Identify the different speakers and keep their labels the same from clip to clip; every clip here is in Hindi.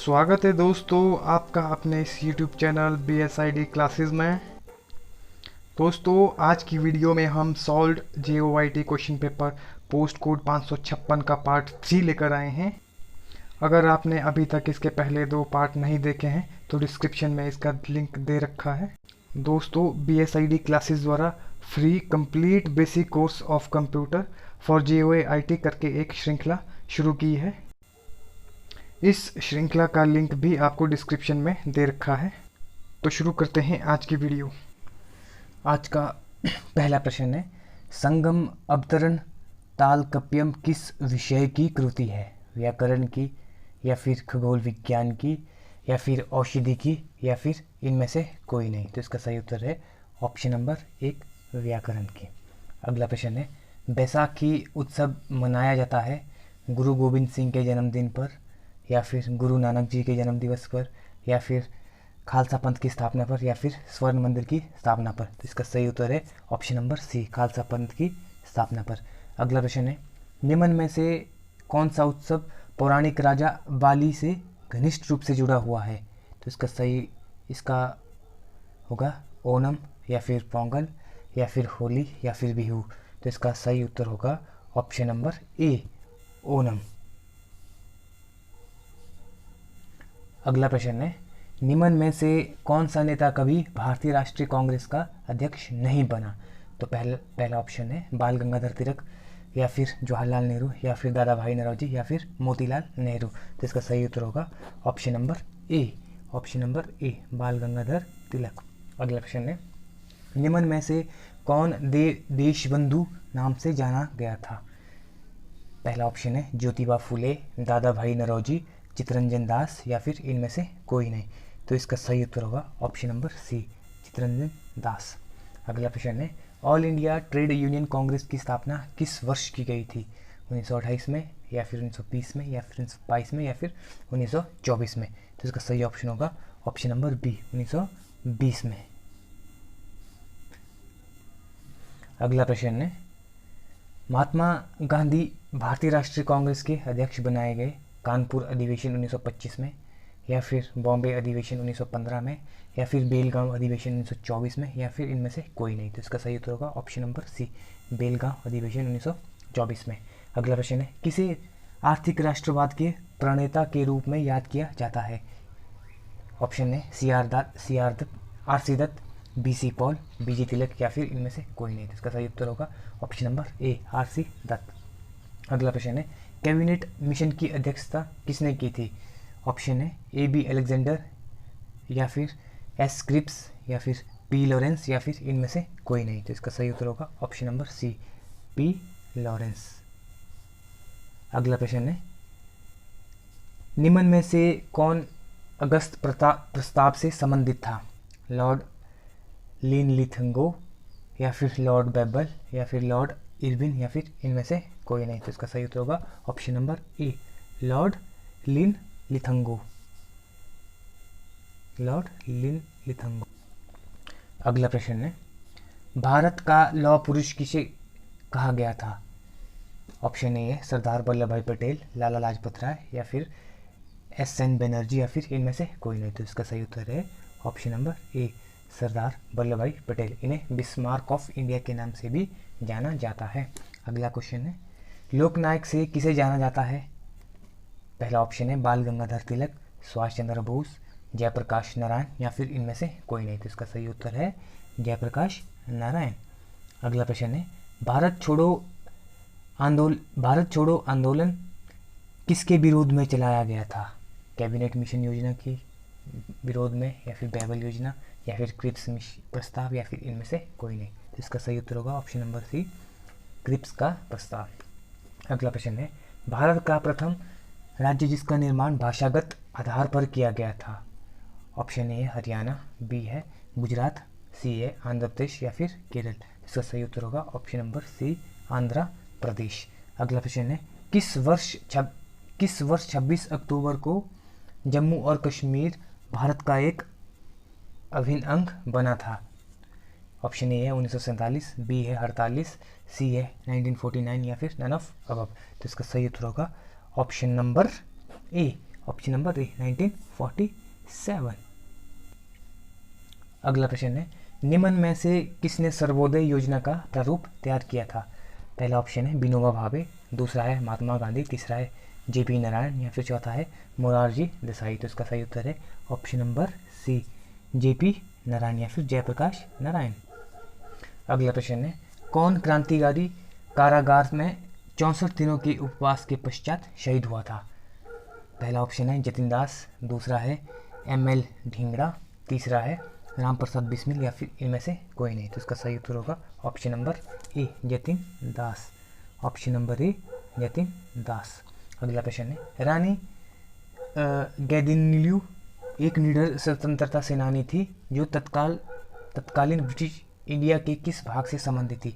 Speaker 1: स्वागत है दोस्तों आपका अपने इस YouTube चैनल BSID क्लासेस में। दोस्तों आज की वीडियो में हम solved JOIT question paper post code 556 का पार्ट 3 लेकर आए हैं। अगर आपने अभी तक इसके पहले 2 पार्ट नहीं देखे हैं तो डिस्क्रिप्शन में इसका लिंक दे रखा है। दोस्तों BSID क्लासेस द्वारा free complete basic course of computer for JOIT करके एक श्रृंखला शुरू की है। इस श्रृंखला का लिंक भी आपको डिस्क्रिप्शन में दे रखा है। तो शुरू करते हैं आज की वीडियो। आज का पहला प्रश्न है, संगम अवतरण तालकप्यम किस विषय की कृति है? व्याकरण की, या फिर खगोल विज्ञान की, या फिर औषधि की, या फिर इनमें से कोई नहीं। तो इसका सही उत्तर है ऑप्शन नंबर 1 व्याकरण की। अगला प्रश्न है, बैसाखी उत्सव मनाया जाता है गुरु गोविंद सिंह के जन्मदिन पर, या फिर गुरु नानक जी के जन्म दिवस पर, या फिर खालसा पंथ की स्थापना पर, या फिर स्वर्ण मंदिर की स्थापना पर। तो इसका सही उत्तर है ऑप्शन नंबर सी खालसा पंथ की स्थापना पर। अगला प्रश्न है, निम्न में से कौन सा उत्सव पौराणिक राजा बाली से घनिष्ठ रूप से जुड़ा हुआ है? तो इसका होगा ओणम, या फिर पोंगल, या फिर होली, या फिर बिहू। तो इसका सही उत्तर होगा ऑप्शन नंबर ए ओणम। अगला प्रश्न है, निम्न में से कौन सा नेता कभी भारतीय राष्ट्रीय कांग्रेस का अध्यक्ष नहीं बना? तो पहला ऑप्शन है बाल गंगाधर तिलक, या फिर जवाहरलाल नेहरू, या फिर दादा भाई नौरोजी, या फिर मोतीलाल नेहरू। तो इसका सही उत्तर होगा ऑप्शन नंबर ए बाल गंगाधर तिलक। अगला प्रश्न है, निम्न में से कौन देशबंधु नाम से जाना गया था? पहला ऑप्शन है ज्योतिबा फुले, दादा भाई नौरोजी, चित्तरंजन दास, या फिर इनमें से कोई नहीं। तो इसका सही उत्तर होगा ऑप्शन नंबर सी चित्तरंजन दास। अगला प्रश्न है, all India trade union Congress की स्थापना किस वर्ष की गई थी? 1928 में, या फिर 1920 में, या फिर 1922 में, या फिर 1924 में। तो इसका सही ऑप्शन होगा ऑप्शन नंबर बी 1920 में। अगला प्रश्न है, महात्मा गांधी भारतीय राष्ट्रीय कांग्रेस के अध्यक्ष बनाए गए कानपुर अधिवेशन 1925 में, या फिर बॉम्बे अधिवेशन 1915 में, या फिर बेलगांव अधिवेशन 1924 में, या फिर इनमें से कोई नहीं। तो इसका सही उत्तर होगा ऑप्शन नंबर सी बेलगांव अधिवेशन 1924 में। अगला प्रश्न है, किसे आर्थिक राष्ट्रवाद के प्रणेता के रूप में याद किया जाता है? ऑप्शन है RC Dutt, BC Pal, BG Tilak, या फिर इनमें से कोई नहीं। तो इसका सही उत्तर होगा option number A RC Dutt. अगला प्रश्न है, कैबिनेट मिशन की अध्यक्षता किसने की थी? ऑप्शन है AB अलेक्जेंडर, या फिर S क्रिप्स, या फिर P लॉरेंस, या फिर इनमें से कोई नहीं। तो इसका सही उत्तर होगा option number C P Lawrence. अगला प्रश्न है, निम्न में से कौन अगस्त प्रस्ताव से संबंधित था? लॉर्ड लिनलिथगो, या फिर लॉर्ड बेबल, या फिर लॉर्ड इरविन, या फिर इनमें से कोई नहीं। तो इसका सही उत्तर होगा ऑप्शन नंबर ए लॉर्ड लिनलिथगो। अगला प्रश्न है, भारत का लौह पुरुष किसे कहा गया था? ऑप्शन ए है सरदार वल्लभ भाई पटेल, लाला लाजपत राय, या फिर SN बनर्जी, या फिर इनमें से कोई नहीं। तो इसका सही उत्तर है ऑप्शन नंबर ए सरदार वल्लभ भाई पटेल। इन्हें बिस्मार्क ऑफ इंडिया के नाम से भी जाना जाता है। अगला क्वेश्चन है, लोकनायक से किसे जाना जाता है? पहला ऑप्शन है बाल गंगाधर तिलक, सुभाष चंद्र बोस, जयप्रकाश नारायण, या फिर इनमें से कोई नहीं। तो इसका सही उत्तर है जयप्रकाश नारायण। अगला प्रश्न है, भारत छोड़ो आंदोलन किसके विरोध में चलाया गया था? कैबिनेट मिशन योजना की विरोध में, या फिर बाइबल योजना, या फिर क्रिप्स प्रस्ताव, या फिर इनमें से कोई नहीं। तो इसका सही उत्तर होगा ऑप्शन नंबर सी क्रिप्स का प्रस्ताव। अगला प्रश्न है, भारत का प्रथम राज्य जिसका निर्माण भाषागत आधार पर किया गया था? ऑप्शन ए हरियाणा, बी है गुजरात, सी है आंध्र प्रदेश, या फिर केरल। इसका सही उत्तर होगा ऑप्शन नंबर सी आंध्र प्रदेश। अगला प्रश्न है, किस वर्ष 26 अक्टूबर को जम्मू और कश्मीर भारत का एक अभिन्न अंग बना था? ऑप्शन ए है 1947, बी है 48, सी है 1949, या फिर नन ऑफ अबव। तो इसका सही उत्तर होगा option number A
Speaker 2: option number ए 1947। अगला प्रश्न है, निम्न में से किसने सर्वोदय योजना का प्रारूप तैयार किया था? पहला ऑप्शन है विनोबा भावे, दूसरा है महात्मा गांधी, तीसरा है जेपी नारायण या फिर चौथा है मोरारजी देसाई। तो इसका सही उत्तर है option number C, JP Narayan या फिर जयप्रकाश नारायण। अगला प्रश्न है, कौन क्रांतिकारी कारागार में 64 दिनों के उपवास के पश्चात शहीद हुआ था? पहला ऑप्शन है जतिन दास, दूसरा है एम.एल. ढींगरा, तीसरा है राम प्रसाद बिस्मिल या फिर इनमें से कोई नहीं। तो इसका सही उत्तर होगा option number A Jatin Das. Option number A Jatin Das. अगला प्रश्न है, रानी गैदिन्यू एक निडर स्वतंत्रता सेनानी थी जो तत्कालीन ब्रिटिश इंडिया के किस भाग से संबंधित थी?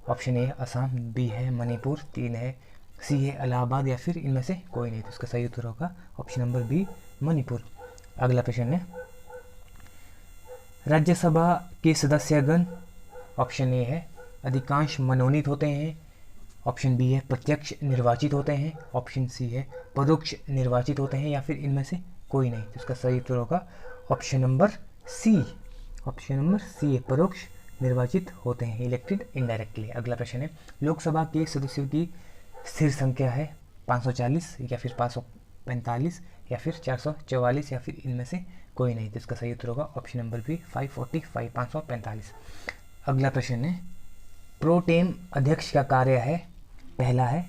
Speaker 2: ऑप्शन ए असम, बी है मणिपुर, तीन है सी है इलाहाबाद या फिर इनमें से कोई नहीं। तो इसका सही उत्तर होगा ऑप्शन नंबर बी मणिपुर। अगला प्रश्न है, राज्यसभा के सदस्यगण ऑप्शन ए है अधिकांश मनोनीत होते हैं, ऑप्शन बी है प्रत्यक्ष निर्वाचित होते हैं, ऑप्शन सी है परोक्ष निर्वाचित होते हैं या फिर इनमें से कोई नहीं। तो इसका सही उत्तर होगा option number C. Option number C है परोक्ष निर्वाचित होते हैं, इलेक्टेड इनडायरेक्टली। अगला प्रश्न है, लोकसभा के सदस्यों की स्थिर संख्या है 540 या फिर 545 या फिर 444 या फिर इनमें से कोई नहीं। तो इसका सही उत्तर होगा ऑप्शन नंबर बी 545 545। अगला प्रश्न है, प्रोटेम अध्यक्ष का कार्य है, पहला है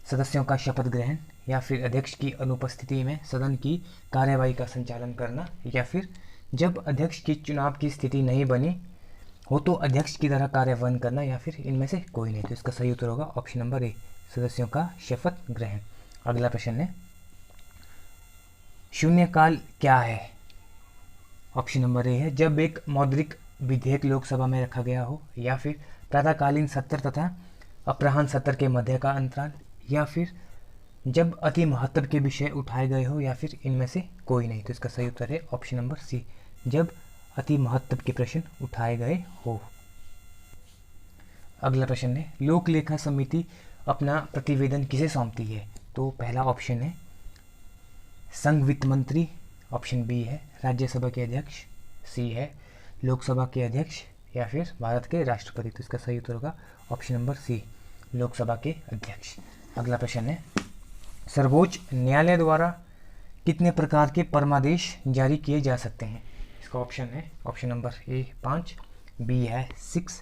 Speaker 2: सदस्यों का शपथ ग्रहण या फिर अध्यक्ष की अनुपस्थिति में सदन की कार्यवाही का संचालन करना या फिर जब अध्यक्ष की चुनाव की स्थिति नहीं बनी हो तो अध्यक्ष की तरह कार्यवाही करना या फिर इनमें से कोई नहीं। तो इसका सही उत्तर होगा ऑप्शन नंबर ए सदस्यों का शपथ ग्रहण। अगला प्रश्न है, शून्यकाल क्या है? ऑप्शन नंबर ए है जब एक मौद्रिक विधेयक लोकसभा में रखा गया हो या फिर प्रातःकालीन सत्र तथा अपराह्न सत्र के मध्य का अंतराल या फिर जब अति महत्व के विषय उठाए गए हो या फिर इनमें से कोई नहीं। तो इसका सही उत्तर है ऑप्शन नंबर सी, जब अति महत्व के प्रश्न उठाए गए हो। अगला प्रश्न है, लोक लेखा समिति अपना प्रतिवेदन किसे सौंपती है? तो पहला ऑप्शन है संघ वित्त मंत्री, ऑप्शन बी है राज्यसभा के अध्यक्ष, सी है लोकसभा के अध्यक्ष या फिर भारत के राष्ट्रपति। तो इसका सही उत्तर होगा ऑप्शन नंबर सी, लोकसभा के अध्यक्ष। अगला प्रश्न है, सर्वोच्च न्यायालय द्वारा कितने प्रकार के परमादेश जारी किए जा सकते हैं? इसका ऑप्शन है ऑप्शन नंबर ए 5, बी है 6,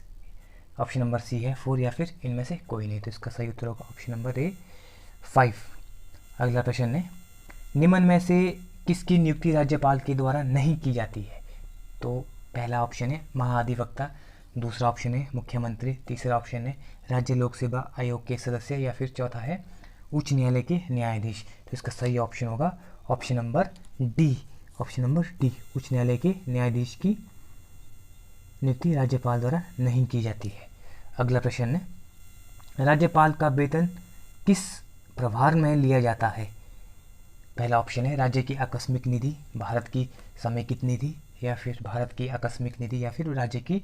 Speaker 2: ऑप्शन नंबर सी है 4 या फिर इनमें से कोई नहीं। तो इसका सही उत्तर होगा ऑप्शन नंबर ए 5। अगला प्रश्न है, निम्न में से किसकी नियुक्ति राज्यपाल के द्वारा नहीं की जाती है? तो पहला ऑप्शन है महाधिवक्ता, दूसरा ऑप्शन है मुख्यमंत्री, तीसरा ऑप्शन है राज्य लोक सेवा आयोग के सदस्य या फिर चौथा है उच्च न्यायालय के न्यायाधीश। तो इसका सही ऑप्शन होगा option number D, option number D, उच्च न्यायालय के न्यायाधीश की नियुक्ति राज्यपाल द्वारा नहीं की जाती है। अगला प्रश्न है, राज्यपाल का वेतन किस प्रभार में लिया जाता है? पहला ऑप्शन है राज्य की आकस्मिक निधि, भारत की समेकित निधि या फिर भारत की आकस्मिक निधि या फिर राज्य की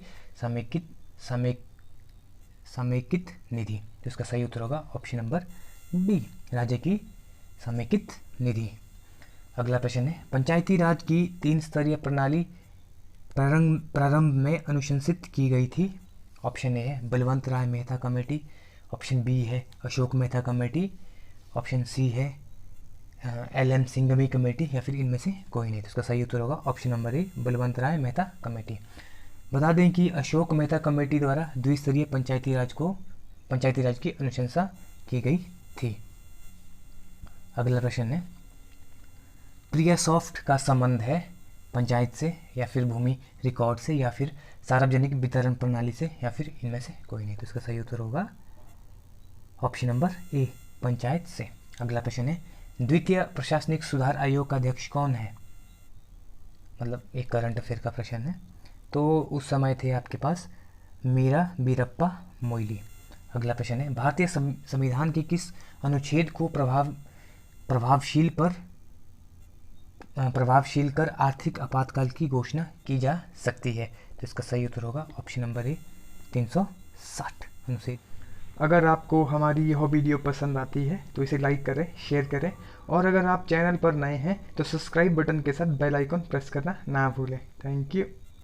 Speaker 2: समेकित निधि। तो इसका सही उत्तर होगा ऑप्शन नंबर डी, राज्य की समेकित निधि। अगला प्रश्न है, पंचायती राज की 3 स्तरीय प्रणाली प्रारंभ में अनुशंसित की गई थी। ऑप्शन ए है Balwant Rai Mehta committee, option B है Ashok Mehta committee, option C है एल.एन. सिंघवी कमेटी या फिर इनमें से कोई नहीं। तो इसका सही उत्तर होगा option number A Balwant Rai Mehta committee. बता दें कि अशोक मेहता कमेटी द्वारा द्विस्तरीय पंचायती राज की अनुशंसा की गई थी। अगला प्रश्न है, प्रियासॉफ्ट का संबंध है पंचायत से या फिर भूमि रिकॉर्ड से या फिर सार्वजनिक वितरण प्रणाली से या फिर इनमें से कोई नहीं। तो इसका सही उत्तर होगा ऑप्शन नंबर ए पंचायत से। अगला प्रश्न है, द्वितीय प्रशासनिक सुधार आयोग का अध्यक्ष कौन है? मतलब एक करंट अफेयर का प्रश्न है। तो उस समय थे आपके पास मीरा वीरप्पा मोइली। अगला प्रश्न है, भारतीय संविधान के किस अनुच्छेद को प्रभावशील कर आर्थिक आपातकाल की घोषणा की जा सकती है? तो इसका सही उत्तर होगा ऑप्शन नंबर ए 360 अनुच्छेद।
Speaker 1: अगर आपको हमारी यह वीडियो पसंद आती है तो इसे लाइक करें, शेयर करें, और अगर आप चैनल पर नए हैं तो सब्सक्राइब बटन के साथ बेल आइकन प्रेस करना ना भूलें। Thank you.